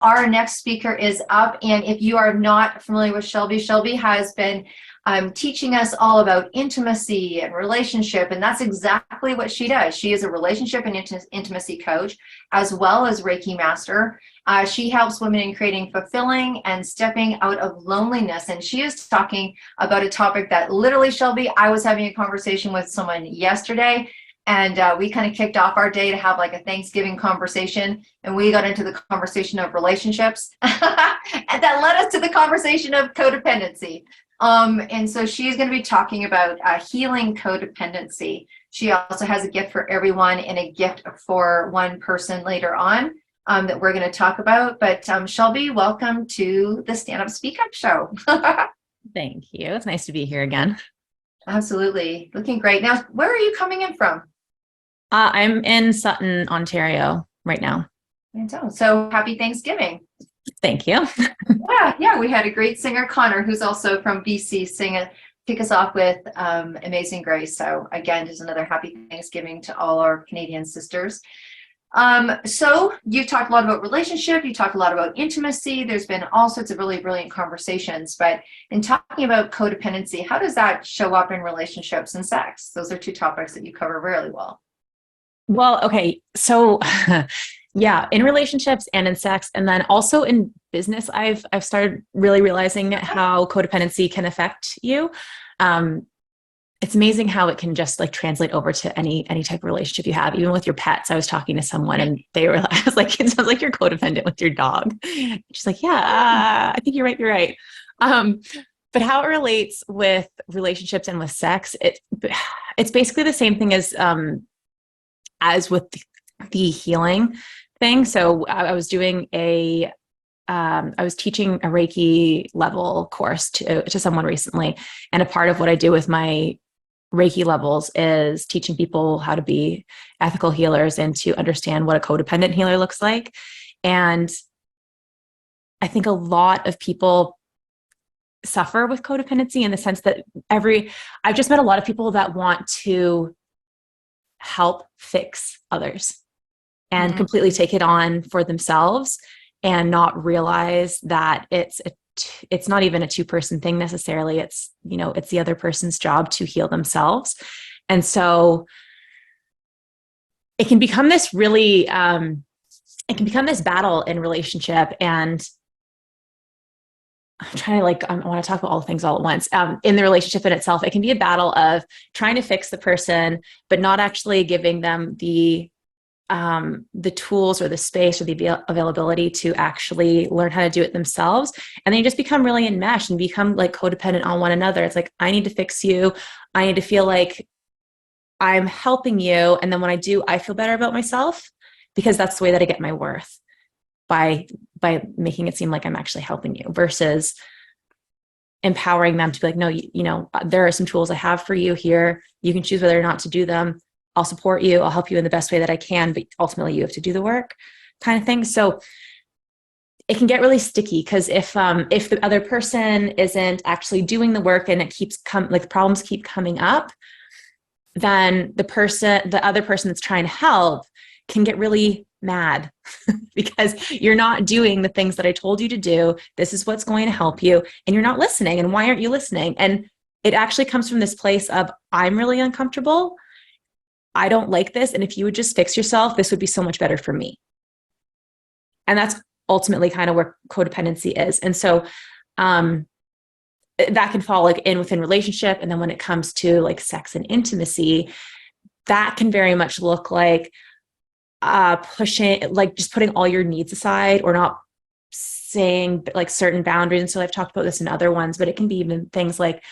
our next speaker is up. And if you are not familiar with Shelby, Shelby has been teaching us all about intimacy and relationship. And that's exactly what she does. She is a relationship and intimacy coach, as well as Reiki master. She helps women in creating fulfilling and stepping out of loneliness. And she is talking about a topic that literally, Shelby, I was having a conversation with someone yesterday. And we kind of kicked off our day to have like a Thanksgiving conversation. And we got into the conversation of relationships. And that led us to the conversation of codependency. And so she's going to be talking about healing codependency. She also has a gift for everyone and a gift for one person later on that we're going to talk about. But Shelby, welcome to the Stand Up Speak Up show. Thank you. It's nice to be here again. Absolutely. Looking great. Now, where are you coming in from? I'm in Sutton, Ontario right now. So happy Thanksgiving. Thank you. Yeah. We had a great singer, Connor, who's also from BC, kick us off with Amazing Grace. So again, just another happy Thanksgiving to all our Canadian sisters. So you've talked a lot about relationship, you talked a lot about intimacy. There's been all sorts of really brilliant conversations, but in talking about codependency, how does that show up in relationships and sex? Those are two topics that you cover really well. Well, okay. So yeah, in relationships and in sex, and then also in business, I've started really realizing how codependency can affect you. It's amazing how it can just like translate over to any type of relationship you have, even with your pets. I was talking to someone and I was like, it sounds like you're codependent with your dog. She's like, yeah, I think you're right. You're right. But how it relates with relationships and with sex, it's basically the same thing as with the healing thing. So I was doing I was teaching a Reiki level course to someone recently. And a part of what I do with my Reiki levels is teaching people how to be ethical healers and to understand what a codependent healer looks like. And I think a lot of people suffer with codependency in the sense that I've just met a lot of people that want to help fix others and completely take it on for themselves and not realize that it's not even a two-person thing necessarily. It's the other person's job to heal themselves. And so it can become this really, this battle in relationship. And I'm trying to I want to talk about all things all at once. In the relationship in itself, it can be a battle of trying to fix the person, but not actually giving them the tools or the space or the availability to actually learn how to do it themselves. And then you just become really enmeshed and become like codependent on one another. It's like, I need to fix you. I need to feel like I'm helping you. And then when I do, I feel better about myself because that's the way that I get my worth, by making it seem like I'm actually helping you versus empowering them to be like, no, there are some tools I have for you here. You can choose whether or not to do them. I'll support you. I'll help you in the best way that I can, but ultimately you have to do the work kind of thing. So it can get really sticky because if the other person isn't actually doing the work and it keeps the problems keep coming up, then the other person that's trying to help can get really mad because you're not doing the things that I told you to do. This is what's going to help you. And you're not listening. And why aren't you listening? And it actually comes from this place of, I'm really uncomfortable. I don't like this. And if you would just fix yourself, this would be so much better for me. And that's ultimately kind of where codependency is. And so that can fall within relationship. And then when it comes to like sex and intimacy, that can very much look like pushing, like just putting all your needs aside or not saying like certain boundaries. And so I've talked about this in other ones, but it can be even things like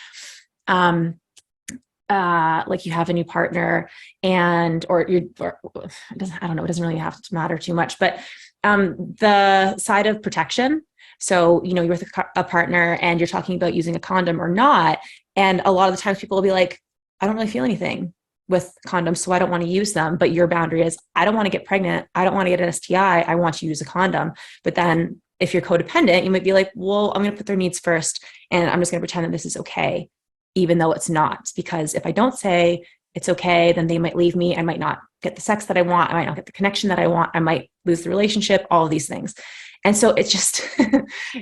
you have a new partner and, I don't know, it doesn't really have to matter too much, but the side of protection. So, you're with a partner and you're talking about using a condom or not. And a lot of the times people will be like, I don't really feel anything with condoms, so I don't want to use them. But your boundary is, I don't want to get pregnant. I don't want to get an STI. I want to use a condom. But then if you're codependent, you might be like, well, I'm going to put their needs first. And I'm just going to pretend that this is okay, even though it's not. Because if I don't say it's okay, then they might leave me. I might not get the sex that I want. I might not get the connection that I want. I might lose the relationship, all of these things. And so it's just,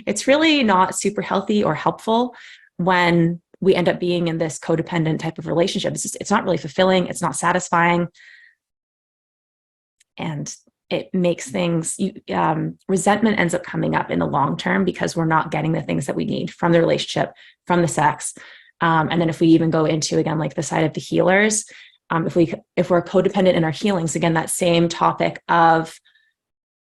it's really not super healthy or helpful when we end up being in this codependent type of relationship. It's not really fulfilling. It's not satisfying. And it makes things, resentment ends up coming up in the long term because we're not getting the things that we need from the relationship, from the sex. And then if we even go into, again, like the side of the healers, if we're codependent in our healings, again, that same topic of,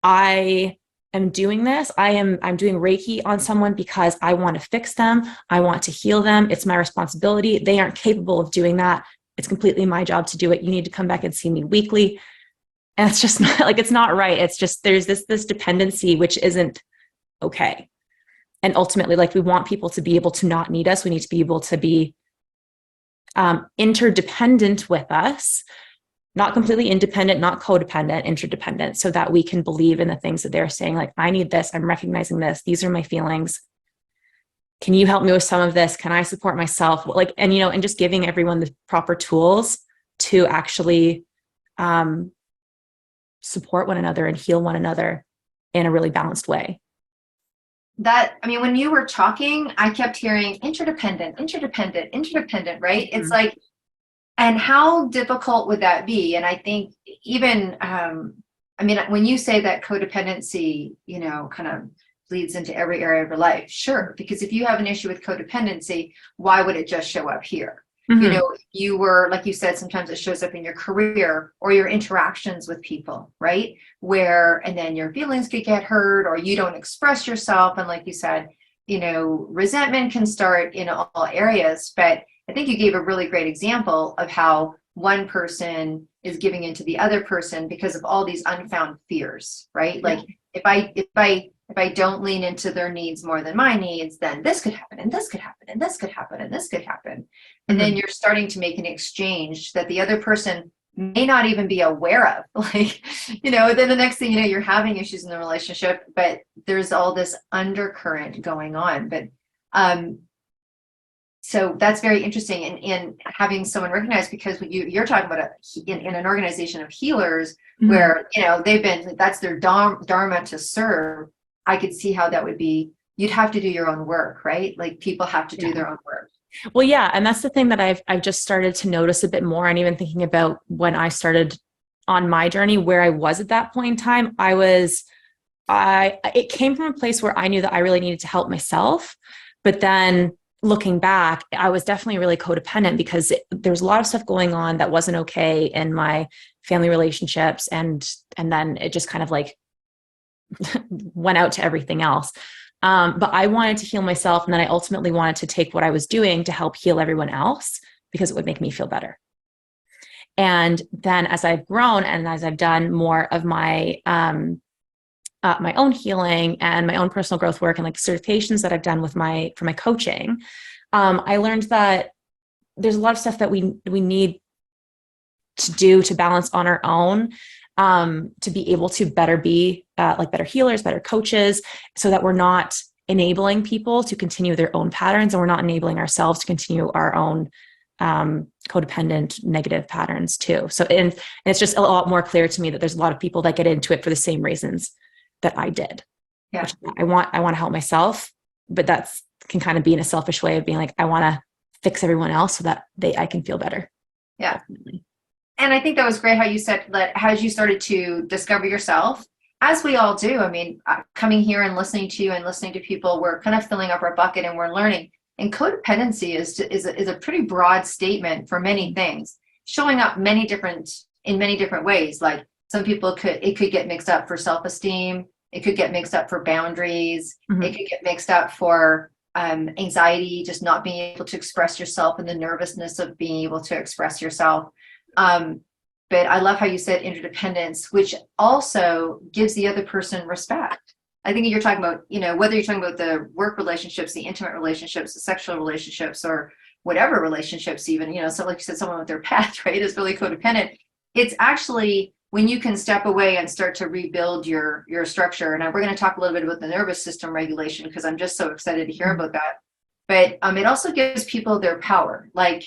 I am doing this. I'm doing Reiki on someone because I want to fix them. I want to heal them. It's my responsibility. They aren't capable of doing that. It's completely my job to do it. You need to come back and see me weekly. And it's just not like, it's not right. It's just, there's this dependency, which isn't okay. And ultimately, like, we want people to be able to not need us. We need to be able to be interdependent with us, not completely independent, not codependent, interdependent, so that we can believe in the things that they're saying. Like, I need this. I'm recognizing this. These are my feelings. Can you help me with some of this? Can I support myself? Like, and, and just giving everyone the proper tools to actually support one another and heal one another in a really balanced way. When you were talking, I kept hearing interdependent, right? It's like, and how difficult would that be? And I think even, when you say that codependency, kind of bleeds into every area of your life, sure. Because if you have an issue with codependency, why would it just show up here? If you were, like you said, sometimes it shows up in your career or your interactions with people, right? And then your feelings could get hurt, or you don't express yourself. And like you said, resentment can start in all areas. But I think you gave a really great example of how one person is giving into the other person because of all these unfound fears, right? Like, if I don't lean into their needs more than my needs, then this could happen, and this could happen, and this could happen, and this could happen. And then you're starting to make an exchange that the other person may not even be aware of. Like, then the next thing you know, you're having issues in the relationship, but there's all this undercurrent going on. But so that's very interesting, and having someone recognize, because you're talking about in an organization of healers where that's their dharma to serve. I could see how that would be. You'd have to do your own work, right? Like, people have to do their own work. Well, yeah. And that's the thing that I've just started to notice a bit more. And even thinking about when I started on my journey, where I was at that point in time, it came from a place where I knew that I really needed to help myself. But then looking back, I was definitely really codependent because there's a lot of stuff going on that wasn't okay in my family relationships. And then it just kind of like went out to everything else. But I wanted to heal myself. And then I ultimately wanted to take what I was doing to help heal everyone else because it would make me feel better. And then as I've grown and as I've done more of my own healing and my own personal growth work and like certifications that I've done for my coaching, I learned that there's a lot of stuff that we need to do to balance on our own, to be able to better be better healers, better coaches, so that we're not enabling people to continue their own patterns, and we're not enabling ourselves to continue our own codependent negative patterns too. So, and it's just a lot more clear to me that there's a lot of people that get into it for the same reasons that I did. Yeah. I want to help myself, but that's can kind of be in a selfish way of being like, I want to fix everyone else so that I can feel better. Yeah. Definitely. And I think that was great how you said that as you started to discover yourself, as we all do. Coming here and listening to you and listening to people, we're kind of filling up our bucket and we're learning. And codependency is a pretty broad statement for many things, showing up in many different ways. Like, some people it could get mixed up for self-esteem. It could get mixed up for boundaries. It could get mixed up for anxiety, just not being able to express yourself, and the nervousness of being able to express yourself. But I love how you said interdependence, which also gives the other person respect. I think you're talking about, whether you're talking about the work relationships, the intimate relationships, the sexual relationships, or whatever relationships, even, so like you said, someone with their pet, right, is really codependent. It's actually when you can step away and start to rebuild your structure. And we're going to talk a little bit about the nervous system regulation, because I'm just so excited to hear about that. But it also gives people their power. Like,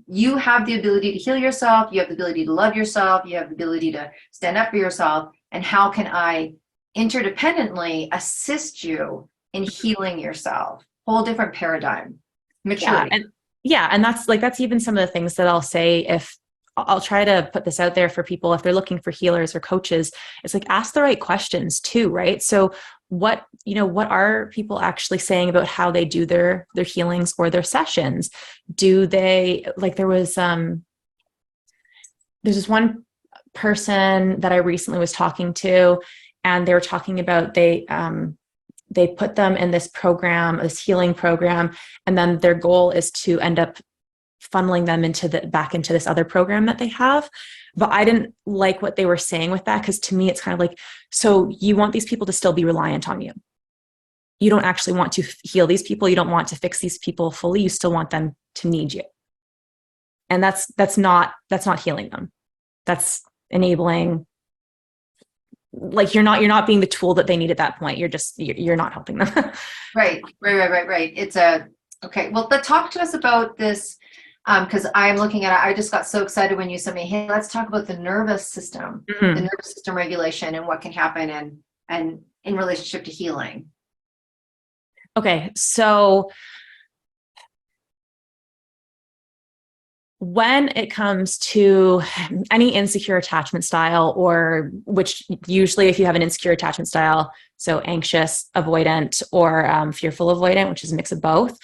you have the ability to heal yourself. You have the ability to love yourself. You have the ability to stand up for yourself. And how can I interdependently assist you in healing yourself. Whole different paradigm, Yeah. maturity. And that's even some of the things that I'll say. If I'll try to put this out there for people, if they're looking for healers or coaches, it's like, ask the right questions too, right? So what are people actually saying about how they do their healings or their sessions? Do they, like, there's this one person that I recently was talking to, and they were talking about they put them in this program, this healing program, and then their goal is to end up funneling them back into this other program that they have. But I didn't like what they were saying with that, because to me, it's kind of like, so you want these people to still be reliant on you. You don't actually want to heal these people. You don't want to fix these people fully. You still want them to need you. And that's not healing them. That's enabling, like, you're not being the tool that they need at that point. You're not helping them. Right. It's okay. Well, talk to us about this, because I'm looking at it. I just got so excited when you said me, hey, let's talk about the nervous system, Mm-hmm. the nervous system regulation, and what can happen and in relationship to healing. Okay, so when it comes to any insecure attachment style, or which usually if you have an insecure attachment style, so anxious avoidant or fearful avoidant, which is a mix of both,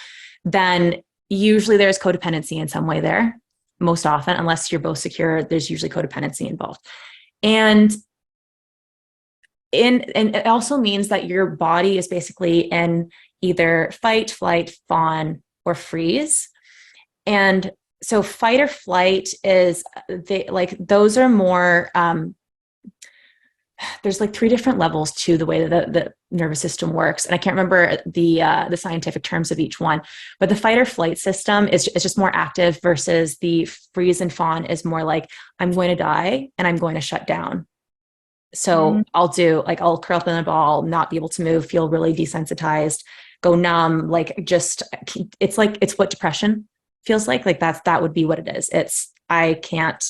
then usually there's codependency in some way there. Most often, unless you're both secure, there's usually codependency involved. And it also means that your body is basically in either fight, flight, fawn, or freeze. And so fight or flight is those are more, there's like 3 different levels to the way that the nervous system works. And I can't remember the scientific terms of each one, but the fight or flight system is just more active, versus the freeze and fawn is more like, I'm going to die and I'm going to shut down. So I'll curl up in a ball, not be able to move, feel really desensitized, go numb, it's what depression feels like. Like that would be what it is. It's, I can't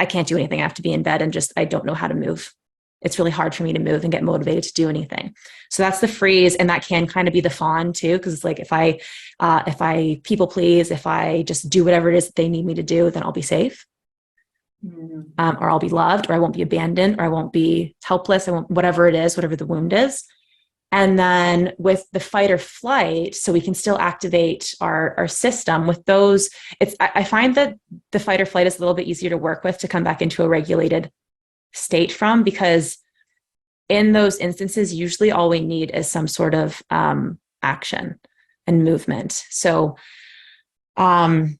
do anything. I have to be in bed and I don't know how to move. It's really hard for me to move and get motivated to do anything. So that's the freeze. And that can kind of be the fawn too. Cause it's like, if I people please, if I just do whatever it is that they need me to do, then I'll be safe. Or I'll be loved, or I won't be abandoned, or I won't be helpless. Whatever it is, whatever the wound is. And then with the fight or flight, so we can still activate our system with those. I find that the fight or flight is a little bit easier to work with, to come back into a regulated state from, because in those instances, usually all we need is some sort of action and movement. So if I'm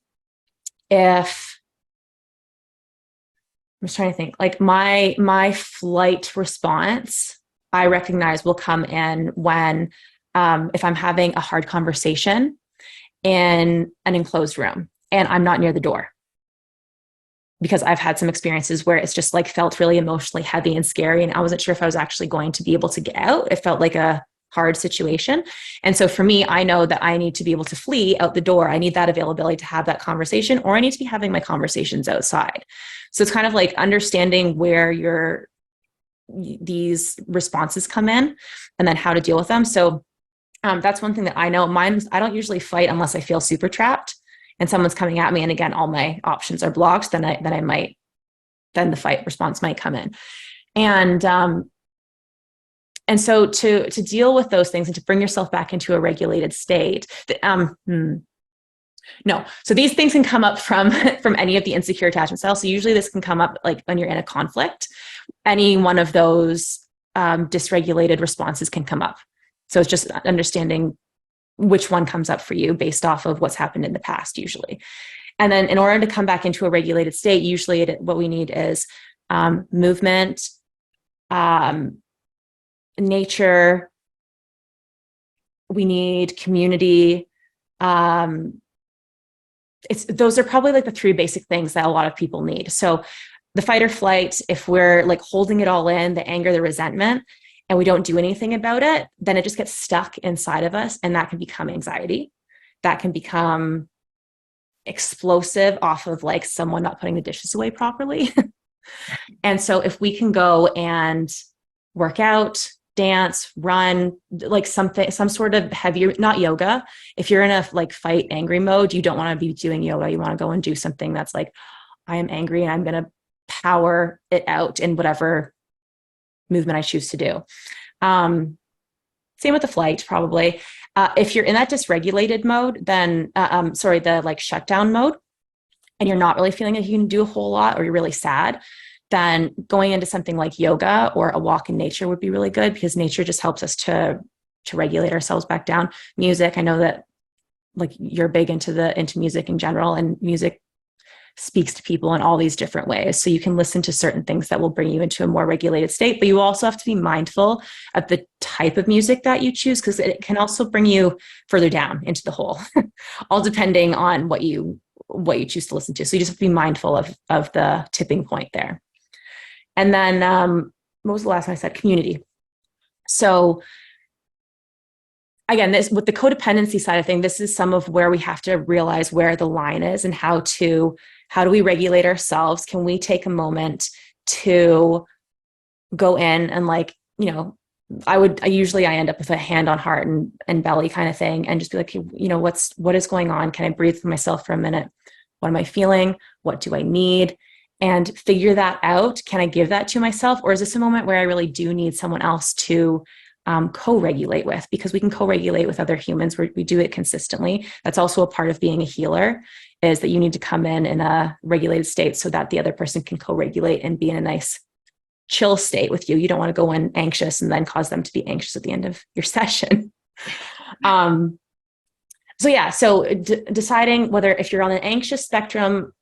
just trying to think, like my flight response, I recognize will come in when, if I'm having a hard conversation in an enclosed room and I'm not near the door, because I've had some experiences where it's just like felt really emotionally heavy and scary, and I wasn't sure if I was actually going to be able to get out. It felt like a hard situation. And so for me, I know that I need to be able to flee out the door. I need that availability to have that conversation, or I need to be having my conversations outside. So it's kind of like understanding where these responses come in and then how to deal with them. So that's one thing that I know. I don't usually fight unless I feel super trapped and someone's coming at me. And again, all my options are blocked. Then the fight response might come in. And so to deal with those things and to bring yourself back into a regulated state, no. So these things can come up from any of the insecure attachment styles. So usually this can come up like when you're in a conflict. Any one of those dysregulated responses can come up. So it's just understanding which one comes up for you based off of what's happened in the past, usually. And then in order to come back into a regulated state, usually what we need is movement, nature. We need community. Those are probably like the 3 basic things that a lot of people need. So the fight or flight, if we're like holding it all in, the anger, the resentment, and we don't do anything about it, then it just gets stuck inside of us. And that can become anxiety. That can become explosive off of like someone not putting the dishes away properly. And so if we can go and work out, dance, run, like something, some sort of heavier, not yoga. If you're in a like fight angry mode, you don't want to be doing yoga. You want to go and do something that's like, I am angry and I'm going to power it out in whatever movement I choose to do. Same with the flight, probably. If you're in that dysregulated mode, then, the like shutdown mode, and you're not really feeling like you can do a whole lot, or you're really sad, then going into something like yoga or a walk in nature would be really good, because nature just helps us to regulate ourselves back down. Music, I know that like you're big into music in general, and music speaks to people in all these different ways. So you can listen to certain things that will bring you into a more regulated state, but you also have to be mindful of the type of music that you choose, because it can also bring you further down into the hole, all depending on what you choose to listen to. So you just have to be mindful of the tipping point there. And then, what was the last one I said? Community. So again, this with the codependency side of thing, this is some of where we have to realize where the line is and how do we regulate ourselves? Can we take a moment to go in and like, I usually end up with a hand on heart and belly kind of thing, and just be like, what is going on? Can I breathe for myself for a minute? What am I feeling? What do I need? And figure that out. Can I give that to myself? Or is this a moment where I really do need someone else to co-regulate with? Because we can co-regulate with other humans where we do it consistently. That's also a part of being a healer, is that you need to come in a regulated state so that the other person can co-regulate and be in a nice chill state with you. You don't want to go in anxious and then cause them to be anxious at the end of your session. So deciding whether, if you're on an anxious spectrum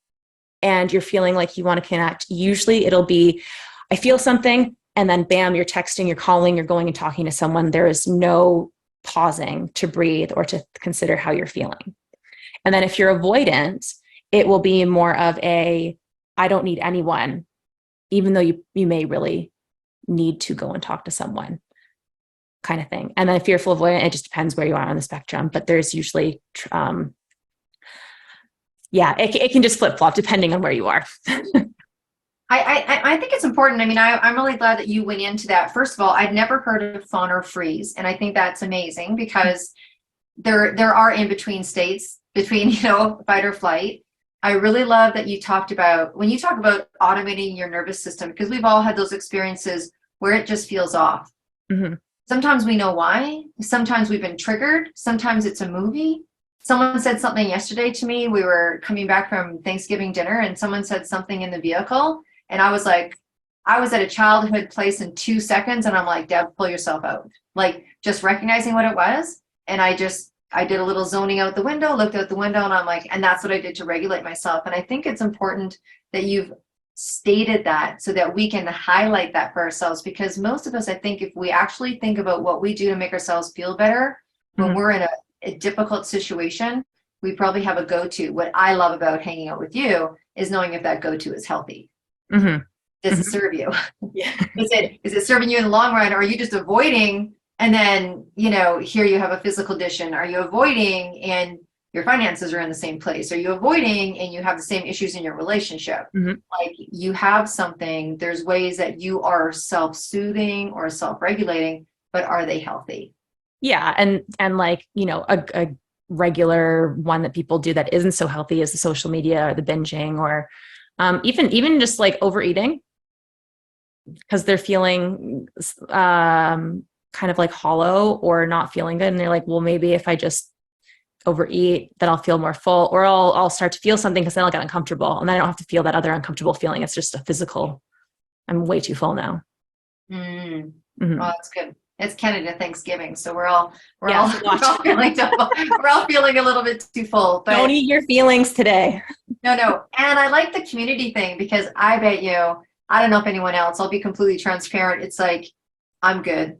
and you're feeling like you want to connect, usually it'll be, I feel something, and then bam, you're texting, you're calling, you're going and talking to someone. There is no pausing to breathe or to consider how you're feeling. And then if you're avoidant, it will be more of a, I don't need anyone, even though you may really need to go and talk to someone kind of thing. And then fearful avoidant, it just depends where you are on the spectrum, but there's usually, it can just flip-flop depending on where you are. I think it's important. I mean, I'm really glad that you went into that. First of all, I'd never heard of fawn or freeze. And I think that's amazing, because there are in-between states between, fight or flight. I really love that you talked about, when you talk about automating your nervous system, because we've all had those experiences where it just feels off. Mm-hmm. Sometimes we know why. Sometimes we've been triggered. Sometimes it's a movie. Someone said something yesterday to me. We were coming back from Thanksgiving dinner, and someone said something in the vehicle. And I was like, I was at a childhood place in 2 seconds, and I'm like, Deb, pull yourself out. Like, just recognizing what it was. And I did a little zoning out the window, looked out the window, and I'm like, and that's what I did to regulate myself. And I think it's important that you've stated that so that we can highlight that for ourselves, because most of us, I think, if we actually think about what we do to make ourselves feel better when we're in a difficult situation, we probably have a go-to. What I love about hanging out with you is knowing if that go-to is healthy. Mm-hmm. Does it serve you? Yeah. Is it serving you in the long run, or are you just avoiding, and then here you have a physical condition? Are you avoiding and your finances are in the same place? Are you avoiding and you have the same issues in your relationship? Mm-hmm. Like, you have something. There's ways that you are self-soothing or self-regulating, but are they healthy? Yeah. And like, a regular one that people do that isn't so healthy is the social media or the binging, or even just like overeating, because they're feeling kind of like hollow or not feeling good. And they're like, well, maybe if I just overeat, then I'll feel more full, or I'll start to feel something, because then I'll get uncomfortable, and then I don't have to feel that other uncomfortable feeling. It's just a physical, I'm way too full now. Mm-hmm. Well, that's good. It's Canada Thanksgiving, so we're all feeling double. We're all feeling a little bit too full. But don't eat your feelings today. No. And I like the community thing, because I bet you, I don't know if anyone else, I'll be completely transparent. It's like, I'm good.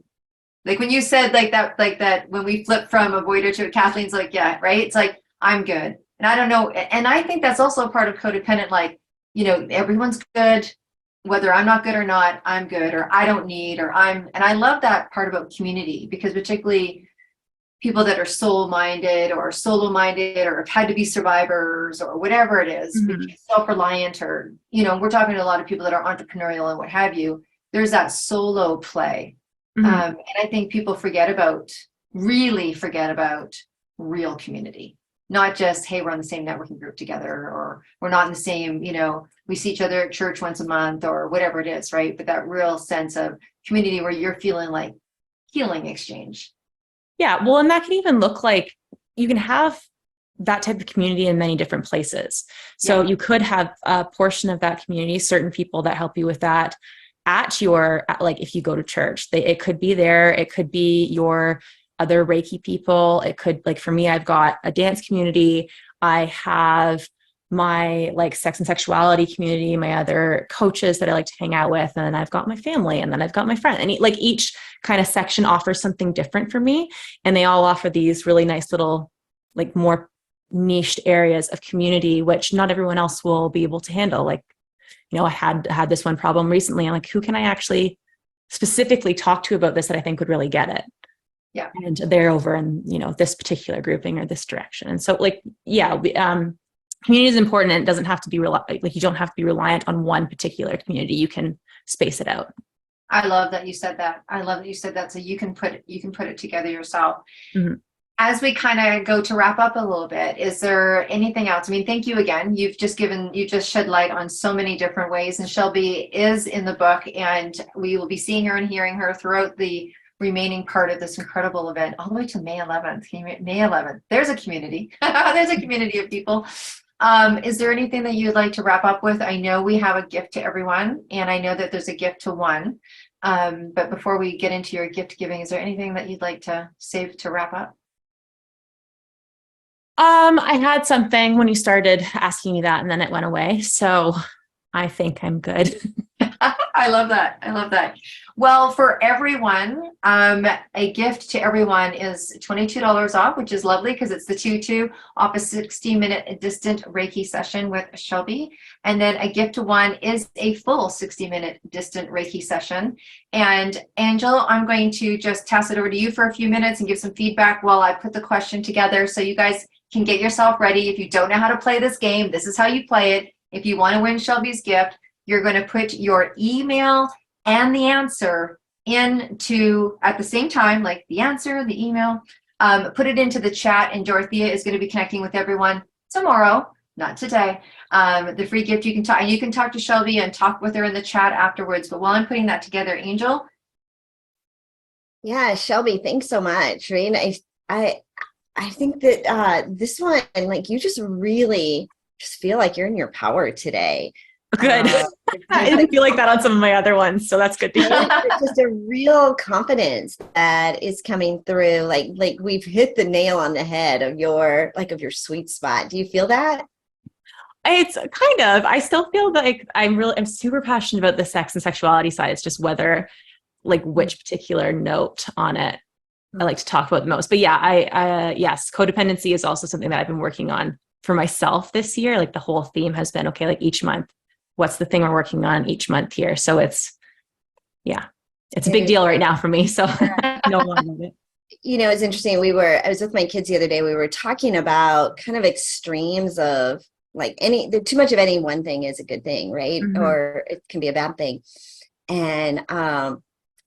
Like when you said like that, when we flip from avoider to Kathleen's like, yeah, right. It's like, I'm good. And I don't know. And I think that's also a part of codependent. Like, everyone's good, whether I'm not good or not, I'm good, or I don't need, and I love that part about community, because particularly people that are soul-minded or solo-minded, or have had to be survivors, or whatever it is, self-reliant, or, we're talking to a lot of people that are entrepreneurial and what have you. there's that solo play. Mhm. And I think people really forget about real community. Not just, hey, we're on the same networking group together, or we're not in the same, we see each other at church once a month or whatever it is, right? But that real sense of community where you're feeling like healing exchange. Yeah. Well, and that can even look like you can have that type of community in many different places. So you could have a portion of that community, certain people that help you with that like if you go to church, it could be there. It could be your other Reiki people. It could, like for me, I've got a dance community. I have my like sex and sexuality community, my other coaches that I like to hang out with. And then I've got my family, and then I've got my friend, and like each kind of section offers something different for me. And they all offer these really nice little, like more niched areas of community, which not everyone else will be able to handle. Like, I had this one problem recently. I'm like, who can I actually specifically talk to about this that I think would really get it? Yeah. And they're over in, this particular grouping or this direction. And so like, community is important, and it doesn't have to be you don't have to be reliant on one particular community. You can space it out. I love that you said that. So you can put it together yourself. Mm-hmm. As we kind of go to wrap up a little bit, is there anything else? I mean, thank you again. You just shed light on so many different ways. And Shelby is in the book, and we will be seeing her and hearing her throughout the remaining part of this incredible event, all the way to May 11th. May 11th. There's a community. There's a community of people. Is there anything that you'd like to wrap up with? I know we have a gift to everyone, and I know that there's a gift to one. But before we get into your gift giving, is there anything that you'd like to save to wrap up? I had something when you started asking me that, and then it went away. So I think I'm good. I love that. Well, for everyone, a gift to everyone is $22 off, which is lovely because it's the 2-2 off a 60-minute distant Reiki session with Shelby. And then a gift to one is a full 60-minute distant Reiki session. And Angel, I'm going to just toss it over to you for a few minutes and give some feedback while I put the question together, so you guys can get yourself ready. If you don't know how to play this game, this is how you play it. If you want to win Shelby's gift, you're going to put your email and the answer into at the same time, like the answer, the email, put it into the chat, and Dorothea is going to be connecting with everyone tomorrow, not today. The free gift, you can talk to Shelby and talk with her in the chat afterwards. But while I'm putting that together, Angel. Yeah, Shelby, thanks so much. Right? I think that this one, like, you just really just feel like you're in your power today. Good. I didn't feel like that on some of my other ones, so that's good to hear. It's just a real confidence that is coming through. Like we've hit the nail on the head of your sweet spot. Do you feel that? It's kind of. I still feel like I'm super passionate about the sex and sexuality side. It's just whether, like, which particular note on it I like to talk about the most. But yeah, yes, codependency is also something that I've been working on for myself this year. Like the whole theme has been, okay, like each month, what's the thing we're working on each month here? So it's a big deal right now for me. So no one of it. It's interesting. I was with my kids the other day. We were talking about kind of extremes of like too much of any one thing is a good thing, right? Mm-hmm. Or it can be a bad thing. And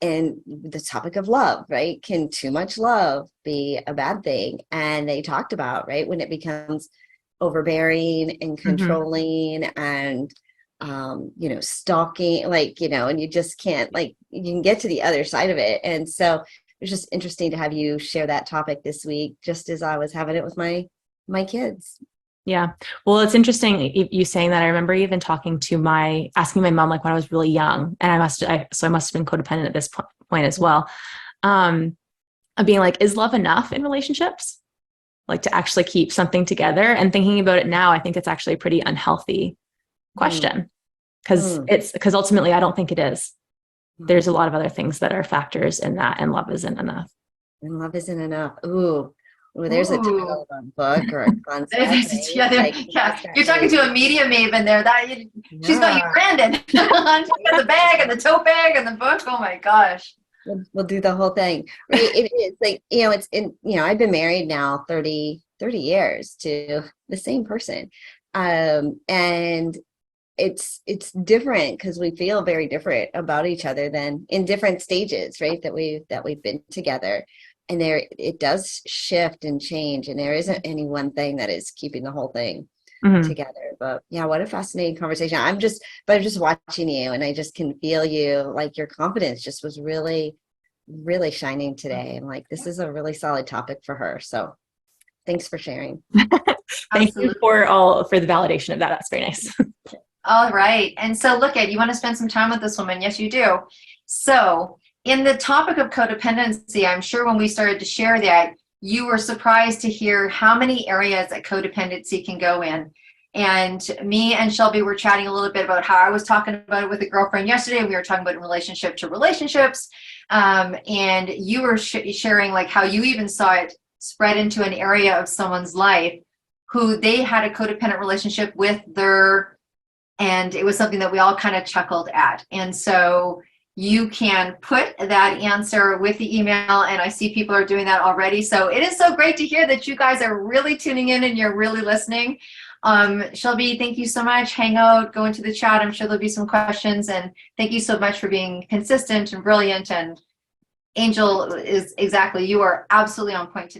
the topic of love, right? Can too much love be a bad thing? And they talked about, right, when it becomes overbearing and controlling and, stalking, and you just can't, you can get to the other side of it. And so it was just interesting to have you share that topic this week, just as I was having it with my kids. Yeah. Well, it's interesting you saying that. I remember even asking my mom, like when I was really young, and I must have been codependent at this point as well. Of being like, is love enough in relationships? Like to actually keep something together, and thinking about it now, I think it's actually a pretty unhealthy question because ultimately I don't think it is. There's a lot of other things that are factors in that, and love isn't enough. And love isn't enough. Ooh, there's a title of a book or a concept. You're talking to a media maven there. She's got you branded. She's got the bag and the tote bag and the book. Oh my gosh. We'll do the whole thing. Right? It is like, I've been married now 30 years to the same person. And it's different because we feel very different about each other than in different stages, right? That we've been together. And there it does shift and change, and there isn't any one thing that is keeping the whole thing together. But yeah, what a fascinating conversation. I'm just watching you, and I just can feel you, like your confidence just was really, really shining today. I'm like, this is a really solid topic for her. So thanks for sharing. Thank you for the validation of that. That's very nice. All right. And so look at, you want to spend some time with this woman. Yes, you do. So in the topic of codependency, I'm sure when we started to share that, you were surprised to hear how many areas that codependency can go in. And me and Shelby were chatting a little bit about how I was talking about it with a girlfriend yesterday. We were talking about in relationship to relationships. And you were sharing like how you even saw it spread into an area of someone's life who they had a codependent relationship with and it was something that we all kind of chuckled at. And so you can put that answer with the email, and I see people are doing that already. So it is so great to hear that you guys are really tuning in and you're really listening. Shelby, thank you so much. Hang out, go into the chat. I'm sure there'll be some questions, and thank you so much for being consistent and brilliant. And Angel is exactly, you are absolutely on point today.